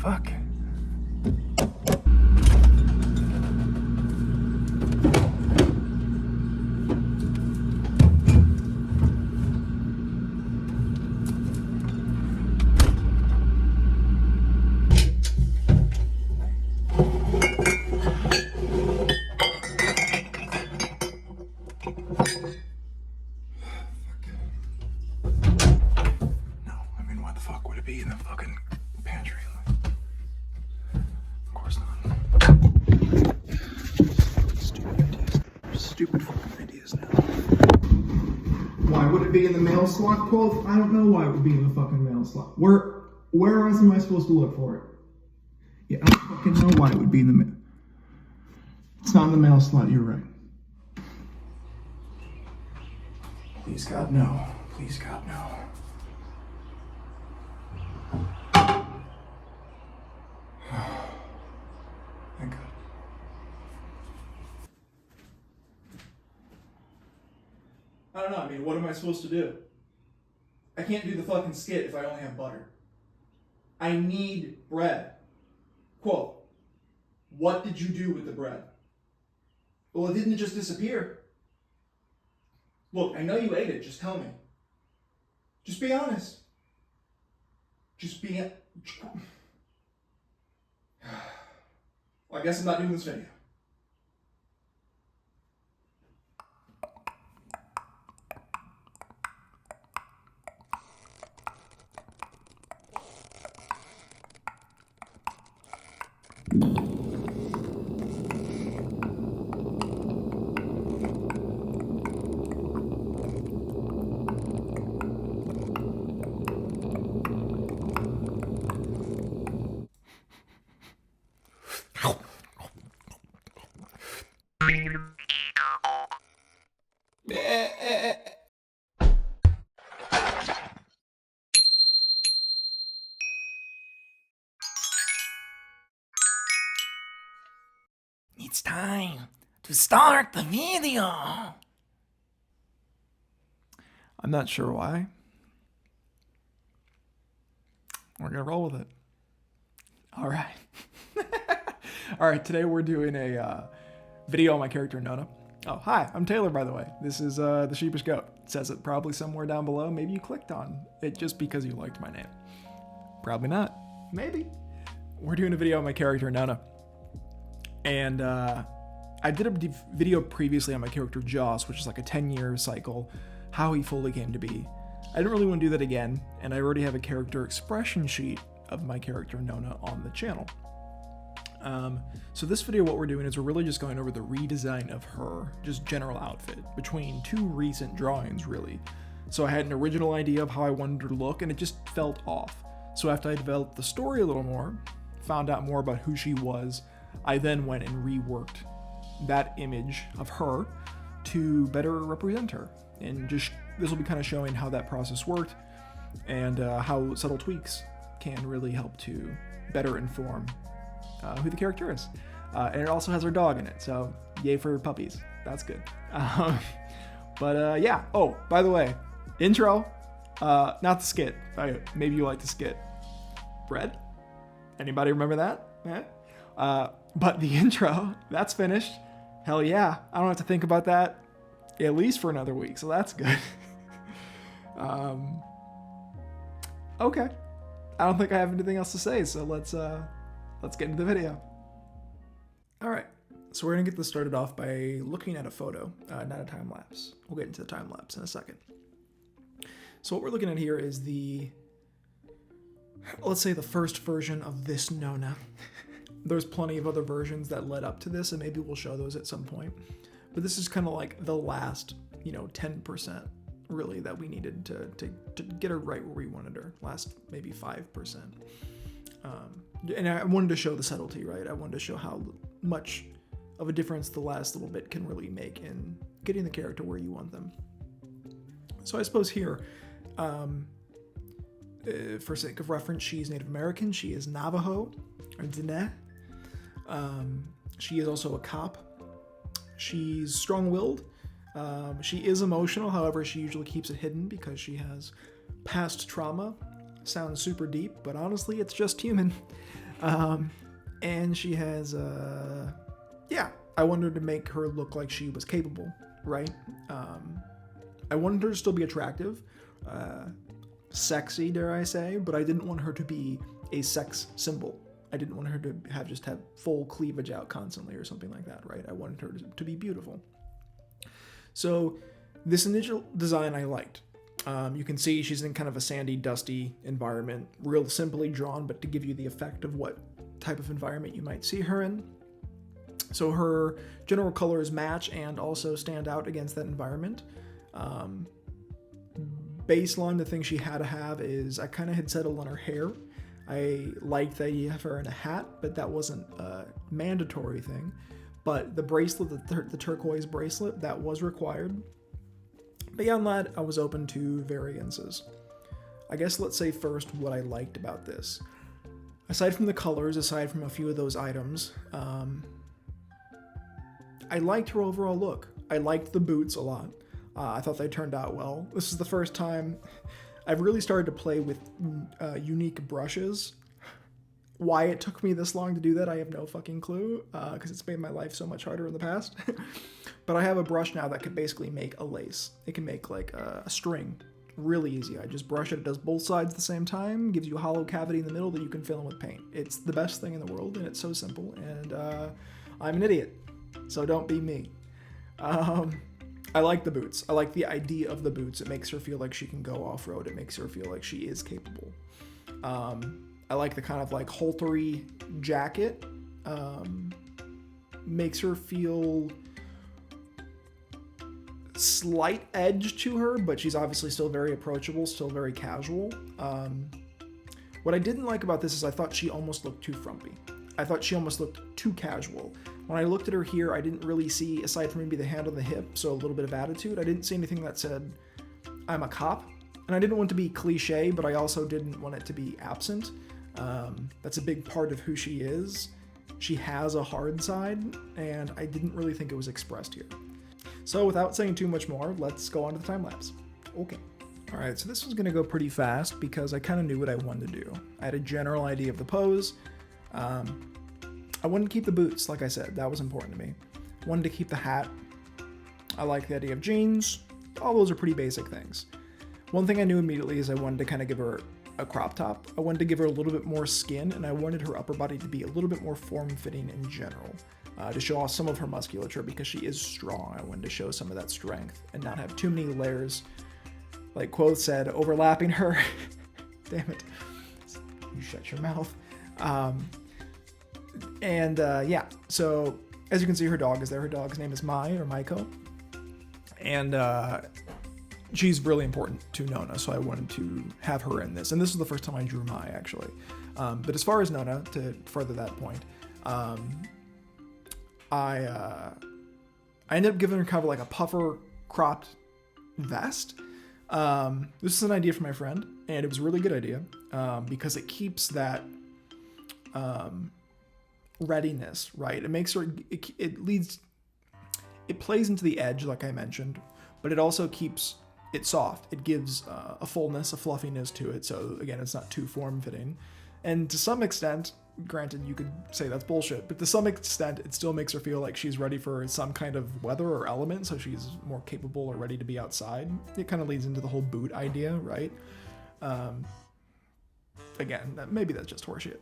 fuck? Be in the fucking pantry. Of course not. Stupid ideas. Stupid fucking ideas now. Why would it be in the mail slot, Quoth? I don't know why it would be in the fucking mail slot. Where else am I supposed to look for it? Yeah, I don't fucking know why it would be in the mail. It's not in the mail slot, you're right. Please God, no. Please God, no. Thank God. I don't know, I mean, what am I supposed to do? I can't do the fucking skit if I only have butter. I need bread. Quote, what did you do with the bread? Well, it didn't just disappear. Look, I know you ate it, just tell me. Just be honest. Just be... Well, I guess I'm not doing this video. It's time to start the video. I'm not sure why. We're gonna roll with it. All right. All right, today we're doing a video on my character Nona. Oh, hi, I'm Taylor, by the way. This is the Sheepish Goat. It says it probably somewhere down below. Maybe you clicked on it just because you liked my name. Probably not. Maybe. We're doing a video on my character Nona. And I did a video previously on my character Joss, which is like a 10-year cycle, how he fully came to be. I didn't really want to do that again, and I already have a character expression sheet of my character Nona on the channel. So this video, what we're doing is we're really just going over the redesign of her, just general outfit, between two recent drawings, really. So I had an original idea of how I wanted her to look, and it just felt off. So after I developed the story a little more, found out more about who she was, I then went and reworked that image of her to better represent her. And just this will be kind of showing how that process worked and how subtle tweaks can really help to better inform who the character is. And it also has her dog in it, so yay for puppies. That's good. Yeah. Oh, by the way, intro, not the skit. Maybe you like the skit. Bread? Anybody remember that? Yeah. But the intro, that's finished. Hell yeah. I don't have to think about that at least for another week, so that's good. Okay. I don't think I have anything else to say, so let's get into the video. All right. So we're gonna get this started off by looking at a photo, not a time lapse. We'll get into the time lapse in a second. So what we're looking at here is let's say the first version of this Nona. There's plenty of other versions that led up to this, and maybe we'll show those at some point. But this is kind of like the last, 10% really that we needed to get her right where we wanted her. Last maybe 5%. And I wanted to show the subtlety, right? I wanted to show how much of a difference the last little bit can really make in getting the character where you want them. So I suppose here, for sake of reference, she's Native American. She is Navajo, or Diné. She is also a cop. She's strong-willed. She is emotional, however, she usually keeps it hidden because she has past trauma. Sounds super deep, but honestly, it's just human. And she has, yeah, I wanted to make her look like she was capable, right? I wanted her to still be attractive, sexy, dare I say, but I didn't want her to be a sex symbol. I didn't want her to have full cleavage out constantly or something like that, right? I wanted her to be beautiful. So this initial design I liked. You can see she's in kind of a sandy, dusty environment, real simply drawn, but to give you the effect of what type of environment you might see her in. So her general colors match and also stand out against that environment. Baseline, the thing she had to have is I kind of had settled on her hair. I liked that you have her in a hat, but that wasn't a mandatory thing. But the bracelet, the turquoise bracelet, that was required. Beyond that, I was open to variances. I guess let's say first what I liked about this. Aside from the colors, aside from a few of those items, I liked her overall look. I liked the boots a lot. I thought they turned out well. This is the first time I've really started to play with unique brushes. Why it took me this long to do that, I have no fucking clue, because it's made my life so much harder in the past. But I have a brush now that can basically make a lace. It can make like a string. Really easy. I just brush it. It does both sides at the same time, gives you a hollow cavity in the middle that you can fill in with paint. It's the best thing in the world, and it's so simple, and I'm an idiot, so don't be me. I like the boots. I like the idea of the boots. It makes her feel like she can go off-road. It makes her feel like she is capable. I like the kind of like haltery jacket. Makes her feel slight edge to her, but she's obviously still very approachable, still very casual. What I didn't like about this is I thought she almost looked too frumpy. I thought she almost looked too casual. When I looked at her here, I didn't really see, aside from maybe the hand on the hip, so a little bit of attitude, I didn't see anything that said, I'm a cop. And I didn't want it to be cliche, but I also didn't want it to be absent. That's a big part of who she is. She has a hard side, and I didn't really think it was expressed here. So without saying too much more, let's go on to the time lapse. Okay. All right, so this was gonna go pretty fast because I kind of knew what I wanted to do. I had a general idea of the pose. I wanted to keep the boots, like I said, that was important to me. I wanted to keep the hat. I like the idea of jeans. All those are pretty basic things. One thing I knew immediately is I wanted to kind of give her a crop top. I wanted to give her a little bit more skin, and I wanted her upper body to be a little bit more form-fitting in general, to show off some of her musculature because she is strong. I wanted to show some of that strength and not have too many layers, like Quoth said, overlapping her. Damn it. You shut your mouth. Yeah, so as you can see, her dog is there. Her dog's name is Mai, or Maiko. And she's really important to Nona, so I wanted to have her in this. And this was the first time I drew Mai, actually. But as far as Nona, to further that point, I ended up giving her kind of like a puffer cropped vest. This is an idea from my friend, and it was a really good idea because it keeps that readiness, right? It makes her, it plays into the edge, like I mentioned, but it also keeps it soft. It gives a fullness, a fluffiness to it. So again, it's not too form-fitting. And to some extent, granted, you could say that's bullshit, but to some extent, it still makes her feel like she's ready for some kind of weather or element, so she's more capable or ready to be outside. It kind of leads into the whole boot idea, right? Again, maybe that's just horseshit,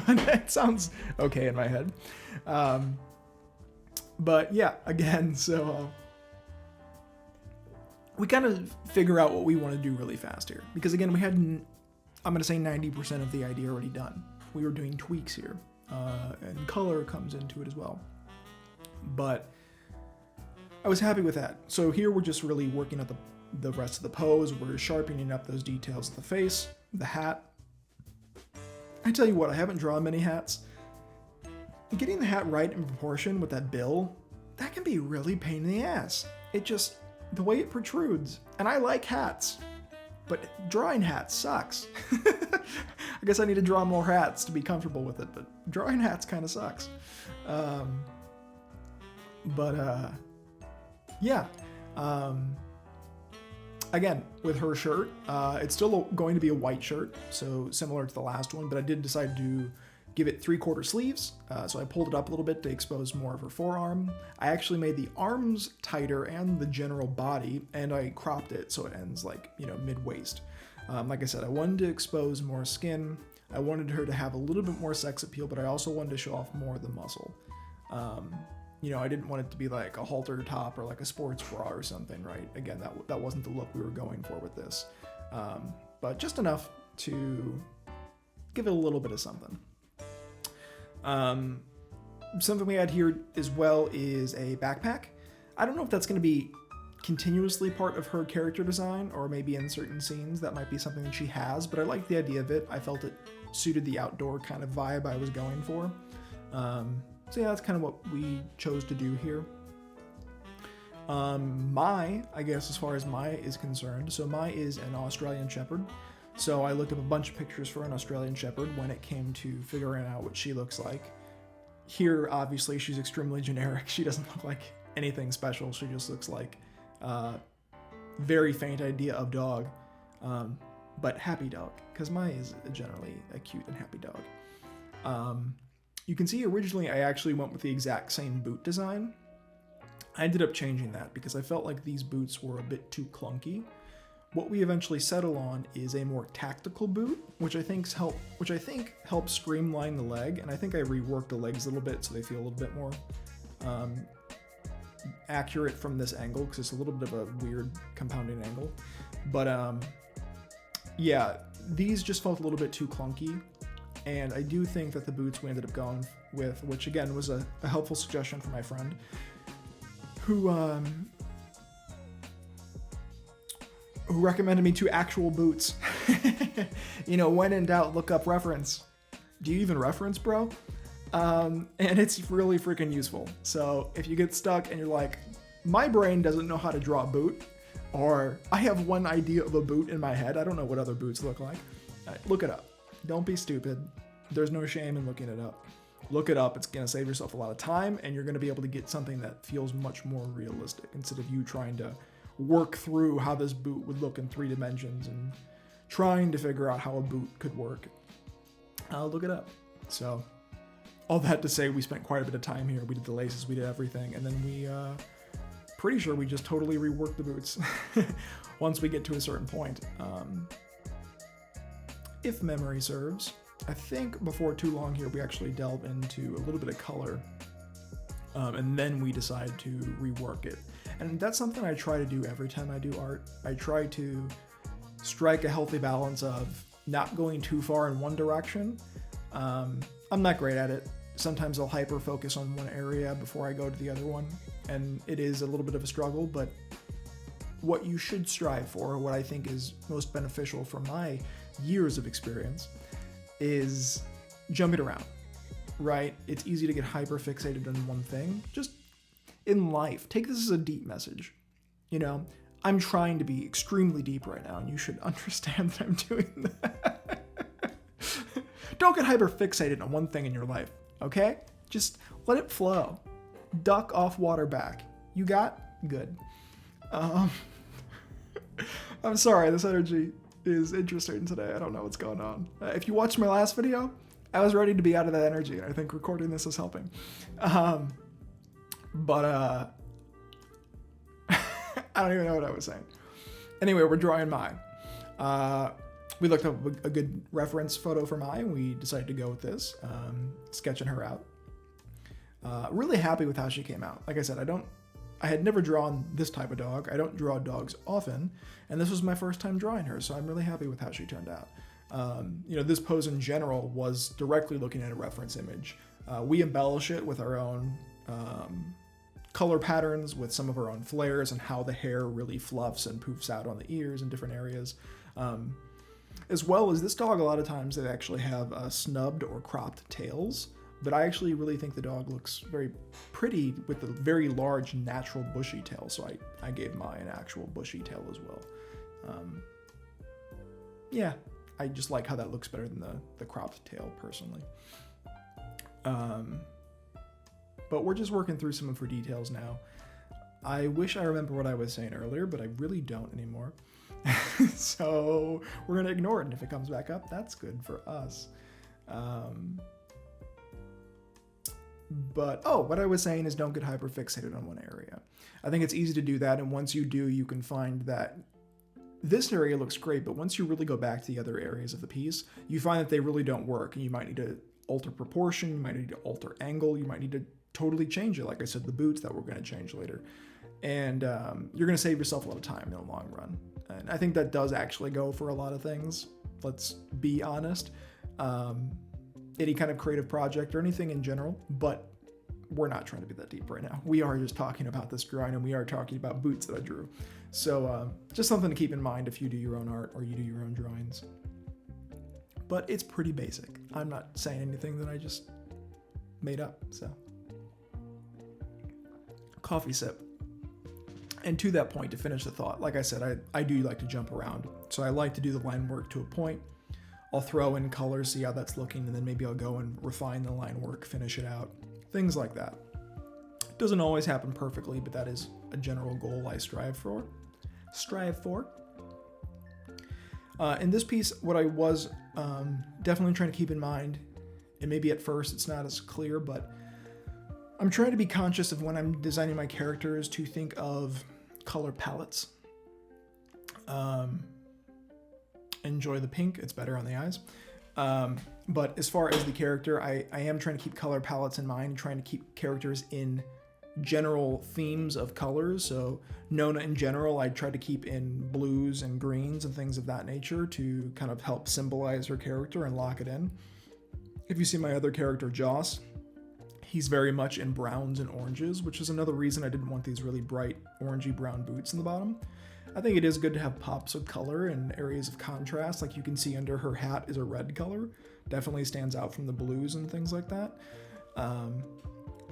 but it sounds okay in my head. But yeah, again, so we kind of figure out what we want to do really fast here, because again, we had, I'm going to say 90% of the idea already done. We were doing tweaks here, and color comes into it as well. But I was happy with that. So here we're just really working at the rest of the pose. We're sharpening up those details of the face, the hat. I tell you what, I haven't drawn many hats. Getting the hat right in proportion with that bill, that can be really pain in the ass. It just, the way it protrudes. And I like hats, but drawing hats sucks. I guess I need to draw more hats to be comfortable with it, but drawing hats kind of sucks. Yeah. Again, with her shirt, it's still going to be a white shirt, so similar to the last one, but I did decide to give it 3/4 sleeves. So I pulled it up a little bit to expose more of her forearm. I actually made the arms tighter and the general body, and I cropped it so it ends like, mid-waist. Like I said, I wanted to expose more skin. I wanted her to have a little bit more sex appeal, but I also wanted to show off more of the muscle. I didn't want it to be like a halter top or like a sports bra or something, right? Again, that wasn't the look we were going for with this. But just enough to give it a little bit of something. Something we had here as well is a backpack. I don't know if that's going to be continuously part of her character design, or maybe in certain scenes that might be something that she has, but I like the idea of it. I felt it suited the outdoor kind of vibe I was going for. So yeah, that's kind of what we chose to do here. I guess as far as Mai is concerned, so Mai is an Australian Shepherd. So I looked up a bunch of pictures for an Australian Shepherd when it came to figuring out what she looks like. Here, obviously, she's extremely generic. She doesn't look like anything special. She just looks like very faint idea of dog, but happy dog, because Mai is generally a cute and happy dog. You can see originally I actually went with the exact same boot design. I ended up changing that because I felt like these boots were a bit too clunky. What we eventually settle on is a more tactical boot, which I think helps streamline the leg, and I think I reworked the legs a little bit so they feel a little bit more accurate from this angle, because it's a little bit of a weird compounding angle. But yeah, these just felt a little bit too clunky, and I do think that the boots we ended up going with, which again was a helpful suggestion from my friend, who recommended me 2 actual boots. When in doubt, look up reference. Do you even reference, bro? And it's really freaking useful. So if you get stuck and you're like, my brain doesn't know how to draw a boot, or I have one idea of a boot in my head, I don't know what other boots look like, look it up. Don't be stupid. There's no shame in looking it up. Look it up. It's going to save yourself a lot of time, and you're going to be able to get something that feels much more realistic instead of you trying to work through how this boot would look in 3 dimensions and trying to figure out how a boot could work. Look it up. So all that to say, we spent quite a bit of time here. We did the laces, we did everything, and then we pretty sure we just totally reworked the boots once we get to a certain point. If memory serves, I think before too long here we actually delve into a little bit of color, and then we decide to rework it. And that's something I try to do every time I do art. I try to strike a healthy balance of not going too far in one direction. I'm not great at it. Sometimes I'll hyper focus on one area before I go to the other one, and it is a little bit of a struggle, but what you should strive for, what I think is most beneficial from my years of experience, is jumping around, right? It's easy to get hyper fixated on one thing. Just in life, take this as a deep message. I'm trying to be extremely deep right now, and you should understand that I'm doing that. Don't get hyper fixated on one thing in your life, okay? Just let it flow. Duck off, water back. You got? Good. I'm sorry, this energy is interesting today. I don't know what's going on. If you watched my last video, I was ready to be out of that energy, and I think recording this is helping. But I don't even know what I was saying. Anyway, we're drawing Mai. We looked up a good reference photo for Mai, and we decided to go with this, sketching her out. Really happy with how she came out. Like I said, I had never drawn this type of dog. I don't draw dogs often, and this was my first time drawing her, so I'm really happy with how she turned out. This pose in general was directly looking at a reference image. We embellish it with our own color patterns, with some of our own flares, and how the hair really fluffs and poofs out on the ears in different areas. As well as this dog, a lot of times they actually have snubbed or cropped tails. But I actually really think the dog looks very pretty with a very large natural bushy tail, so I gave Mai an actual bushy tail as well. Yeah, I just like how that looks better than the cropped tail, personally. But we're just working through some of her details now. I wish I remember what I was saying earlier, but I really don't anymore. So we're going to ignore it, and if it comes back up, that's good for us. But, oh, what I was saying is don't get hyper fixated on one area. I think it's easy to do that, and once you do, you can find that this area looks great, but once you really go back to the other areas of the piece, you find that they really don't work, and you might need to alter proportion, you might need to alter angle, you might need to totally change it. Like I said, the boots that we're going to change later. And you're going to save yourself a lot of time in the long run. And I think that does actually go for a lot of things. Let's be honest. Any kind of creative project or anything in general, but we're not trying to be that deep right now. We are just talking about this drawing, and we are talking about boots that I drew. So just something to keep in mind if you do your own art or you do your own drawings. But it's pretty basic. I'm not saying anything that I just made up, so. Coffee sip. And to that point, to finish the thought, like I said, I do like to jump around. So I like to do the line work to a point. I'll throw in colors, see how that's looking, and then maybe I'll go and refine the line work, finish it out, things like that. It doesn't always happen perfectly, but that is a general goal I strive for. In this piece, what I was definitely trying to keep in mind, and maybe at first it's not as clear, but I'm trying to be conscious of when I'm designing my characters to think of color palettes. Enjoy the pink, it's better on the eyes. But as far as the character, I am trying to keep color palettes in mind, trying to keep characters in general themes of colors. So Nona in general, I try to keep in blues and greens and things of that nature to kind of help symbolize her character and lock it in. If you see my other character, Joss, he's very much in browns and oranges, which is another reason I didn't want these really bright orangey brown boots in the bottom. I think it is good to have pops of color and areas of contrast. Like you can see under her hat is a red color. Definitely stands out from the blues and things like that.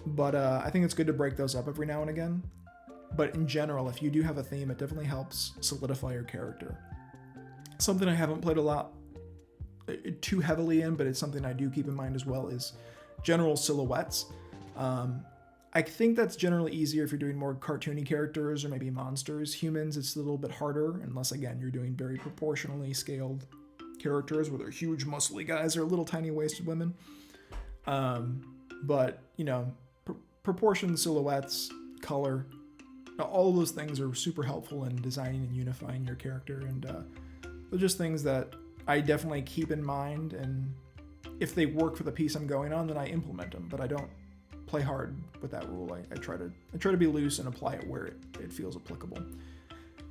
But I think it's good to break those up every now and again. But in general, if you do have a theme, it definitely helps solidify your character. Something I haven't played a lot too heavily in, but it's something I do keep in mind as well, is general silhouettes. I think that's generally easier if you're doing more cartoony characters or maybe monsters. Humans, it's a little bit harder, unless, again, you're doing very proportionally scaled characters where they're huge, muscly guys or little tiny waisted women. But, you know, proportion, silhouettes, color, all of those things are super helpful in designing and unifying your character. And they're just things that I definitely keep in mind. And if they work for the piece I'm going on, then I implement them. But I don't play hard with that rule. I try to be loose and apply it where it feels applicable.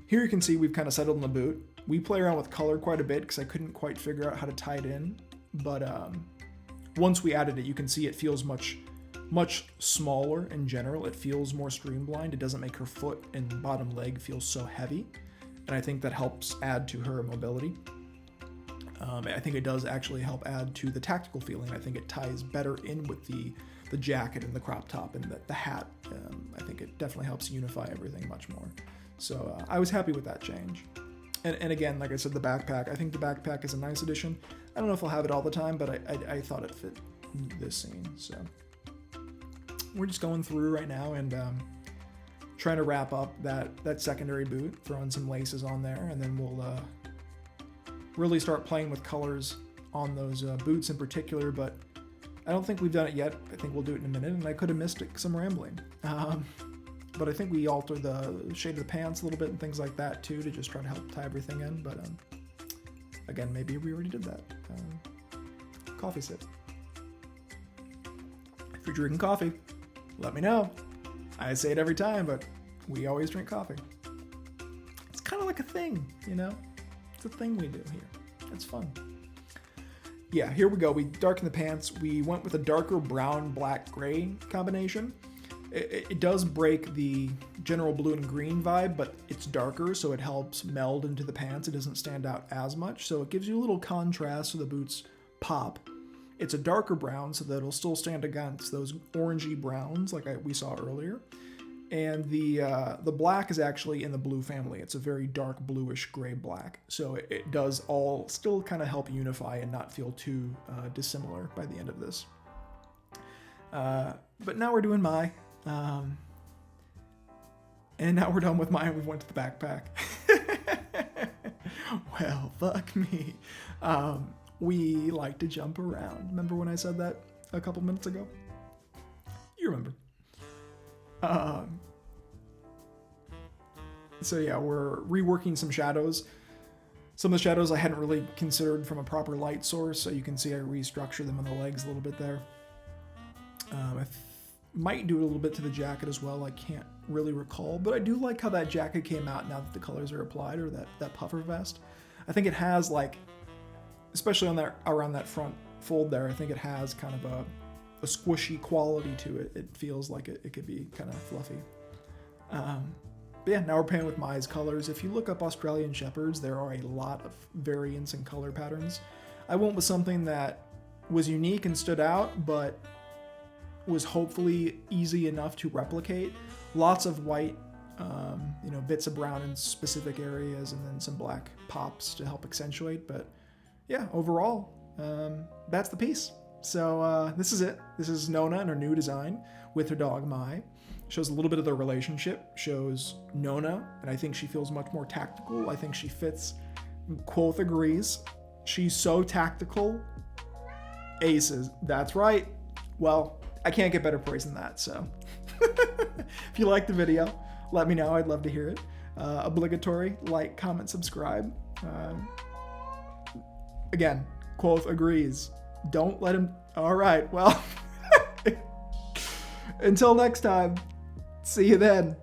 Here you can see we've kind of settled on the boot. We play around with color quite a bit because I couldn't quite figure out how to tie it in. But once we added it, you can see it feels much smaller in general. It feels more streamlined. It doesn't make her foot and bottom leg feel so heavy. And I think that helps add to her mobility. I think it does actually help add to the tactical feeling. I think it ties better in with the jacket and the crop top and the hat. I think it definitely helps unify everything much more. So I was happy with that change. And again, like I said, the backpack, I think the backpack is a nice addition. I don't know if I'll have it all the time, but I thought it fit this scene. So we're just going through right now and trying to wrap up that secondary boot, throwing some laces on there, and then we'll really start playing with colors on those boots in particular, but I don't think we've done it yet. I think we'll do it in a minute, and I could have missed some rambling. But I think we altered the shade of the pants a little bit and things like that too, to just try to help tie everything in. But again, maybe we already did that. Coffee sip. If you're drinking coffee, let me know. I say it every time, but we always drink coffee. It's kind of like a thing, you know? It's a thing we do here. It's fun. Yeah, here we go. We darkened the pants. We went with a darker brown, black, gray combination. It does break the general blue and green vibe, but it's darker, so it helps meld into the pants. It doesn't stand out as much, so it gives you a little contrast so the boots pop. It's a darker brown, so that it'll still stand against those orangey browns like we saw earlier. And the black is actually in the blue family. It's a very dark bluish gray black, so it does all still kind of help unify and not feel too dissimilar by the end of this. But now we're doing my. And now we're done with mine. We went to the backpack. Well, fuck me. We like to jump around. Remember when I said that a couple minutes ago? You remember. So yeah, we're reworking some shadows. Some of the shadows I hadn't really considered from a proper light source, so you can see I restructure them on the legs a little bit there. I might do a little bit to the jacket as well. I can't really recall, but I do like how that jacket came out now that the colors are applied, or that puffer vest. I think it has, like, especially on that, around that front fold there, I think it has kind of a squishy quality to it. It feels like it could be kind of fluffy. But yeah, now we're painting with Maya's colors. If you look up Australian Shepherds, there are a lot of variants in color patterns. I went with something that was unique and stood out, but was hopefully easy enough to replicate. Lots of white, bits of brown in specific areas, and then some black pops to help accentuate. But yeah, overall, that's the piece. So this is it. This is Nona and her new design with her dog Mai. Shows a little bit of their relationship. Shows Nona, and I think she feels much more tactical. I think she fits. Quoth agrees. She's so tactical. Aces. That's right. Well, I can't get better praise than that. So if you like the video, let me know. I'd love to hear it. Obligatory like, comment, subscribe. Again, Quoth agrees. Don't let him. All right. Well, until next time. See you then.